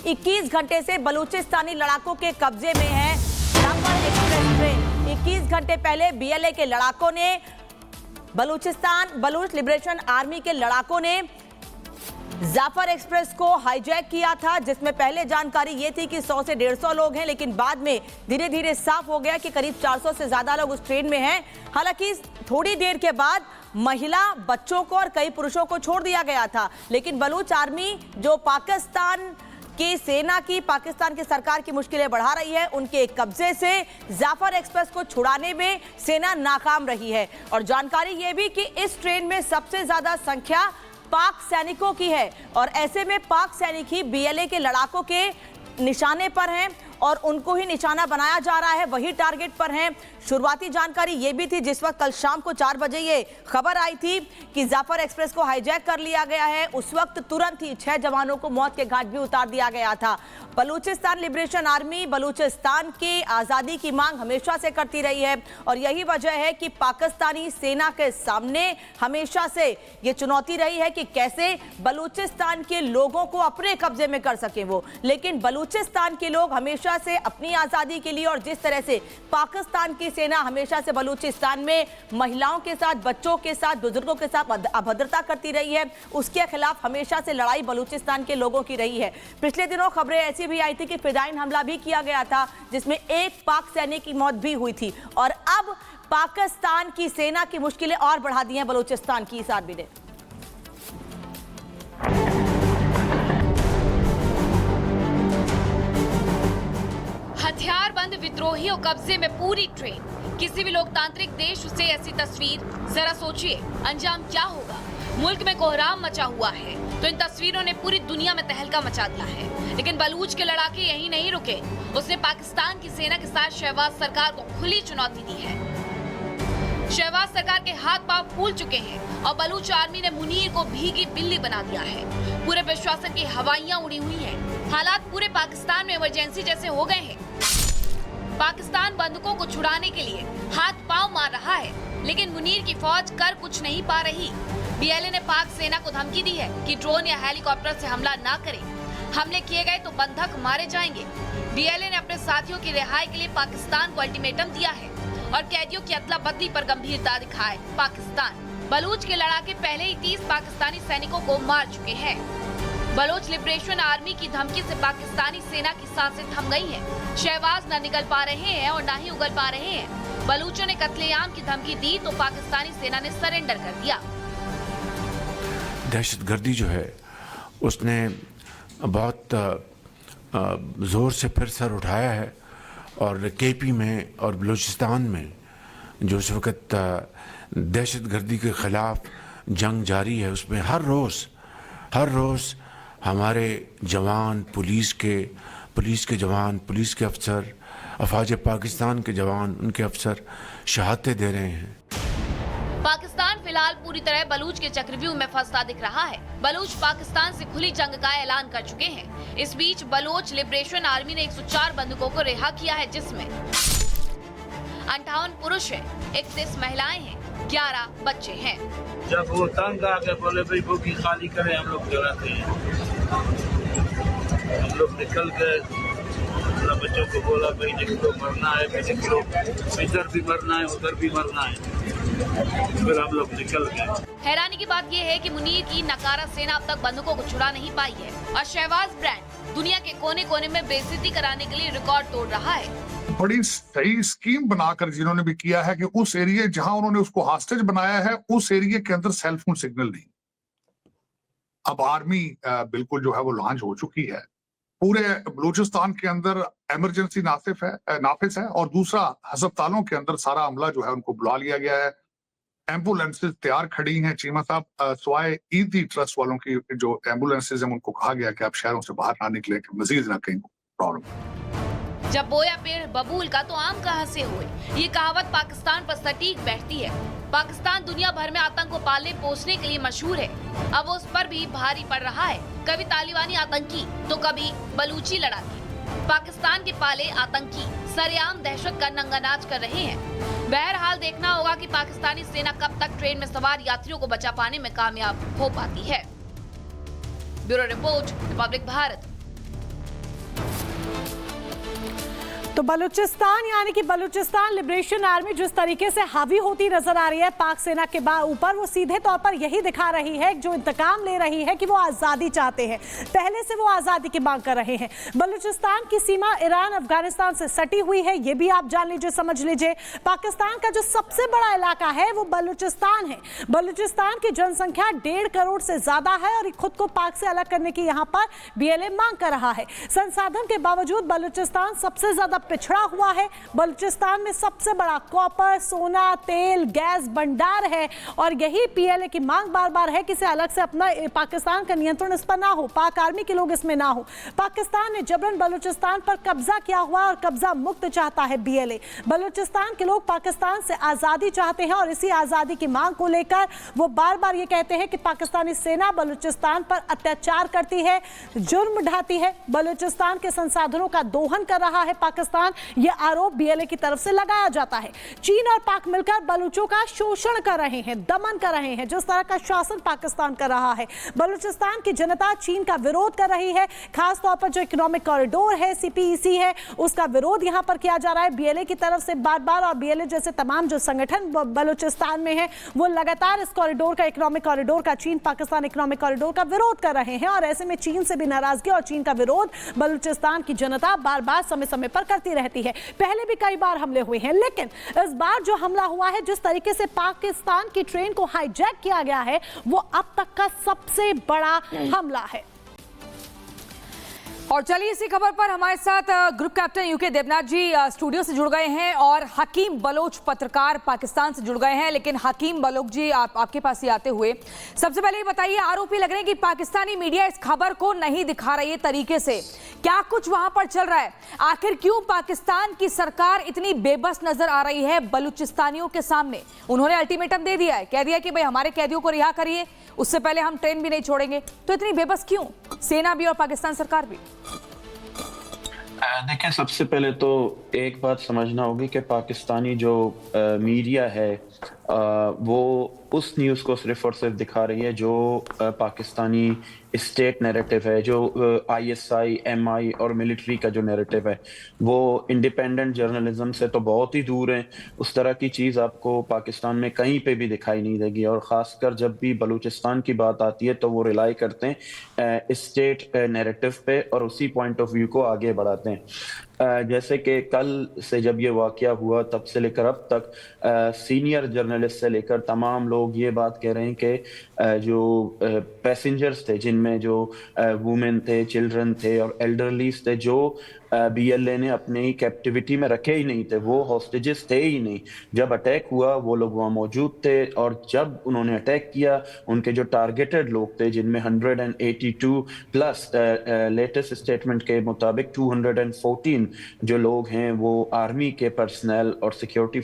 21 घंटे से बलूचिस्तानी लड़ाकों के कब्जे में है जाफर एक्सप्रेस ट्रेन। 21 घंटे पहले बीएलए के लड़ाकों ने बलूच लिबरेशन आर्मी के लड़ाकों ने जाफर एक्सप्रेस को हाईजैक किया था, जिसमें पहले जानकारी ये थी कि 100 से 150 लोग हैं, लेकिन बाद में धीरे धीरे साफ हो गया कि करीब 400 से ज्यादा लोग उस ट्रेन में हैं। हालांकि थोड़ी देर के बाद महिला, बच्चों को और कई पुरुषों को छोड़ दिया गया था, लेकिन बलूच आर्मी जो पाकिस्तान की सेना की, पाकिस्तान की सरकार की मुश्किलें बढ़ा रही है, उनके कब्जे से जाफर एक्सप्रेस को छुड़ाने में सेना नाकाम रही है। और जानकारी यह भी कि इस ट्रेन में सबसे ज्यादा संख्या पाक सैनिकों की है और ऐसे में पाक सैनिक ही बीएलए के लड़ाकों के निशाने पर हैं और उनको ही निशाना बनाया जा रहा है, वही टारगेट पर हैं। शुरुआती जानकारी ये भी थी, जिस वक्त कल शाम को 4 बजे ये खबर आई थी कि जाफर एक्सप्रेस को हाईजैक कर लिया गया है, उस वक्त तुरंत ही 6 जवानों को मौत के घाट भी उतार दिया गया था। बलूचिस्तान लिबरेशन आर्मी बलूचिस्तान की आज़ादी की मांग हमेशा से करती रही है और यही वजह है कि पाकिस्तानी सेना के सामने हमेशा से ये चुनौती रही है कि कैसे बलूचिस्तान के लोगों को अपने कब्जे में कर सके वो। लेकिन बलूचिस्तान के लोग हमेशा से अपनी आज़ादी के लिए और जिस तरह से पाकिस्तान की सेना हमेशा से बलूचिस्तान में महिलाओं के साथ, बच्चों के साथ, बुजुर्गों के साथ अभद्रता करती रही है, उसके खिलाफ हमेशा से लड़ाई बलूचिस्तान के लोगों की रही है। पिछले दिनों खबरें ऐसी भी आई थी कि फिदाइन हमला भी किया गया था, जिसमें एक पाक सैनिक की मौत भी हुई थी। और अब पाकिस्तान की सेना की मुश्किलें और बढ़ा दी हैं बलूचिस्तान की इस आर्मी ने। हथियारबंद विद्रोहियों कब्जे में पूरी ट्रेन। किसी भी लोकतांत्रिक देश से ऐसी तस्वीर, जरा सोचिए अंजाम क्या होगा। मुल्क में कोहराम मचा हुआ है तो इन तस्वीरों ने पूरी दुनिया में तहलका मचा दिया है। लेकिन बलूच के लड़ाके यहीं नहीं रुके, उसने पाकिस्तान की सेना के साथ शहबाज सरकार को खुली चुनौती दी है। शहबाज सरकार के हाथ पांव फूल चुके हैं और बलूच आर्मी ने मुनीर को भीगी बिल्ली बना दिया है। पूरे विश्वासन की हवाइयां उड़ी हुई हैं। हालात पूरे पाकिस्तान में इमरजेंसी जैसे हो गए हैं। पाकिस्तान बंदूकों को छुड़ाने के लिए हाथ पांव मार रहा है, लेकिन मुनीर की फौज कर कुछ नहीं पा रही। बीएलए ने पाक सेना को धमकी दी है कि ड्रोन या हेलीकॉप्टर से हमला ना करें। हमले किए गए तो बंधक मारे जाएंगे। बीएलए ने अपने साथियों की रिहाई के लिए पाकिस्तान को अल्टीमेटम दिया है और कैदियों की अदला बदली पर गंभीरता दिखाए पाकिस्तान। बलूच के लड़ाके पहले ही 30 पाकिस्तानी सैनिकों को मार चुके हैं। बलूच लिबरेशन आर्मी की धमकी से पाकिस्तानी सेना की सांसें थम गई हैं। शहबाज न निकल पा रहे हैं और न ही उगल पा रहे हैं। बलूचों ने कत्लेआम की धमकी दी तो पाकिस्तानी सेना ने सरेंडर कर दिया। दहशतगर्दी जो है उसने बहुत जोर से फिर सर उठाया है और केपी में और बलूचिस्तान में जो इस वक्त दहशतगर्दी के खिलाफ जंग जारी है, उसमें हर रोज़ हमारे जवान, पुलिस के जवान, पुलिस के अफसर, अफवाज पाकिस्तान के जवान, उनके अफसर शहादतें दे रहे हैं। पाकिस्तान फिलहाल पूरी तरह बलूच के चक्रव्यूह में फंसा दिख रहा है। बलूच पाकिस्तान से खुली जंग का ऐलान कर चुके हैं। इस बीच बलूच लिबरेशन आर्मी ने 104 बंदूकों को रिहा किया है, जिसमें 58 पुरुष हैं, 31 महिलाएं हैं, 11 बच्चे हैं। जब वो तंग आ गए बोले भाई बोगी खाली करें, हम लोग जलाते हैं। हम लोग निकल गए, बच्चों को बोला भाई निकलो, मरना है, निकलो, इधर भी मरना है, उधर भी मरना है। फिर हम लोग निकल गए। हैरानी की बात यह है कि मुनीर की नकारा सेना अब तक बंदूकों को छुड़ा नहीं पाई है और शहबाज ब्रांड दुनिया के कोने कोने में बेइज्जती कराने के लिए रिकॉर्ड तोड़ रहा है। बड़ी सही स्कीम बनाकर जिन्होंने भी किया है कि उस एरिया जहां उन्होंने उसको हॉस्टेज बनाया है, उस एरिया के अंदर सेल फोन सिग्नल नहीं। अब आर्मी बिल्कुल जो है वो लॉन्च हो चुकी है। पूरे बलूचिस्तान के अंदर इमरजेंसी नाफिज है और दूसरा अस्पतालों के अंदर सारा अमला जो है उनको बुला लिया गया है। एम्बुलेंसेज तैयार खड़ी हैं। चीमा साहब, सवाए ईदी ट्रस्ट वालों की जो एम्बुलेंसेज हैं उनको कहा गया कि आप शहरों से बाहर ना निकले, कि मजीद ना कहीं प्रॉब्लम। जब बोया पेड़ बबूल का तो आम कहां से हुए, ये कहावत पाकिस्तान पर सटीक बैठती है। पाकिस्तान दुनिया भर में आतंक को पालने पोसने के लिए मशहूर है। अब उस पर भी भारी पड़ रहा है, कभी तालिबानी आतंकी तो कभी बलूची लड़ाके। पाकिस्तान के पाले आतंकी सरेआम दहशत का नंगानाच कर रहे हैं। बहरहाल देखना होगा कि पाकिस्तानी सेना कब तक ट्रेन में सवार यात्रियों को बचा पाने में कामयाब हो पाती है। Bureau report, Republic Bharat. तो बलूचिस्तान यानी कि बलूचिस्तान लिबरेशन आर्मी जिस तरीके से हावी होती नजर आ रही है पाक सेना के ऊपर, वो सीधे तौर पर यही दिखा रही है, जो इंतकाम ले रही है कि वो आज़ादी चाहते हैं। पहले से वो आज़ादी की मांग कर रहे हैं। बलूचिस्तान की सीमा ईरान अफगानिस्तान से सटी हुई है, ये भी आप जान लीजिए, समझ लीजिए। पाकिस्तान का जो सबसे बड़ा इलाका है वो बलूचिस्तान है। बलूचिस्तान की जनसंख्या 1.5 करोड़ से ज्यादा है और खुद को पाक से अलग करने की यहाँ पर BLA मांग कर रहा है। संसाधन के बावजूद बलूचिस्तान सबसे ज्यादा पिछड़ा हुआ है। बलूचिस्तान में सबसे बड़ा कॉपर, सोना, तेल, गैस भंडार है और यही PLA की मांग बार बार है कि इसे अलग से अपना पाकिस्तान का नियंत्रण इस पर ना हो, पाक आर्मी के लोग इसमें ना हो। पाकिस्तान ने जबरन बलूचिस्तान पर कब्जा किया हुआ और कब्जा मुक्त चाहता है BLA। बलूचिस्तान के लोग पाकिस्तान से आजादी चाहते हैं और इसी आजादी की मांग को लेकर वो बार बार ये कहते हैं कि पाकिस्तानी सेना बलूचिस्तान पर अत्याचार करती है, जुर्म ढाती है, बलूचिस्तान के संसाधनों का दोहन कर रहा है पाकिस्तान। ये आरोप BLA की तरफ से लगाया जाता है। चीन और पाक मिलकर बलूचों का शोषण कर रहे हैं, दमन कर रहे हैं, जिस तरह का शासन पाकिस्तान कर रहा है। बलूचिस्तान की जनता चीन का विरोध कर रही है, खासतौर पर जो इकोनॉमिक कॉरिडोर है, CPEC है, उसका विरोध यहां पर किया जा रहा है BLA की तरफ से बार बार। और BLA जैसे तमाम जो संगठन बलूचिस्तान में है वो लगातार इस कॉरिडोर का, इकोनॉमिक कॉरिडोर का, चीन पाकिस्तान इकोनॉमिक कॉरिडोर का विरोध कर रहे हैं। और ऐसे में चीन से भी नाराजगी और चीन का विरोध बलूचिस्तान की जनता बार बार समय समय पर करती रहती है। पहले भी कई बार हमले हुए हैं, लेकिन इस बार जो हमला हुआ है, जिस तरीके से पाकिस्तान की ट्रेन को हाईजैक किया गया है, वो अब तक का सबसे बड़ा हमला है। और चलिए इसी खबर पर हमारे साथ ग्रुप कैप्टन UK देवनाथ जी स्टूडियो से जुड़ गए हैं और हकीम बलोच पत्रकार पाकिस्तान से जुड़ गए हैं। लेकिन हकीम बलोच जी, आपके पास ही आते हुए सबसे पहले ये बताइए, आरोपी लग रहे हैं कि पाकिस्तानी मीडिया इस खबर को नहीं दिखा रही है तरीके से, क्या कुछ वहां पर चल रहा है? आखिर क्यों पाकिस्तान की सरकार इतनी बेबस नजर आ रही है बलूचिस्तानियों के सामने? उन्होंने अल्टीमेटम दे दिया है, कह दिया कि भाई हमारे कैदियों को रिहा करिए, उससे पहले हम ट्रेन भी नहीं छोड़ेंगे। तो इतनी बेबस क्यों सेना भी और पाकिस्तान सरकार भी? देखिए, सबसे पहले तो एक बात समझना होगी कि पाकिस्तानी जो मीडिया है वो उस न्यूज़ को सिर्फ और सिर्फ दिखा रही है जो पाकिस्तानी स्टेट नैरेटिव है, जो ISI, MI और मिलिट्री का जो नैरेटिव है, वो इंडिपेंडेंट जर्नलिज्म से तो बहुत ही दूर है। उस तरह की चीज़ आपको पाकिस्तान में कहीं पे भी दिखाई नहीं देगी। और ख़ासकर जब भी बलूचिस्तान की बात आती है तो वो रिलाई करते हैं स्टेट नैरेटिव पे और उसी पॉइंट ऑफ व्यू को आगे बढ़ाते हैं। जैसे कि कल से जब ये वाकया हुआ तब से लेकर अब तक सीनियर जर्नलिस्ट से लेकर तमाम लोग ये बात कह रहे हैं कि जो पैसेंजर्स थे, जिनमें जो वुमेन थे, चिल्ड्रन थे और एल्डरलीज थे, जो BLA ने अपने ही कैप्टिविटी में रखे ही नहीं थे, वो हॉस्टेजेस थे ही नहीं। जब अटैक हुआ वो लोग वहाँ मौजूद थे और जब उन्होंने अटैक किया उनके जो टारगेटेड लोग थे, जिनमें 182 प्लस लेटेस्ट स्टेटमेंट के मुताबिक 214 जो लोग हैं वो आर्मी के पर्सनल और सिक्योरिटी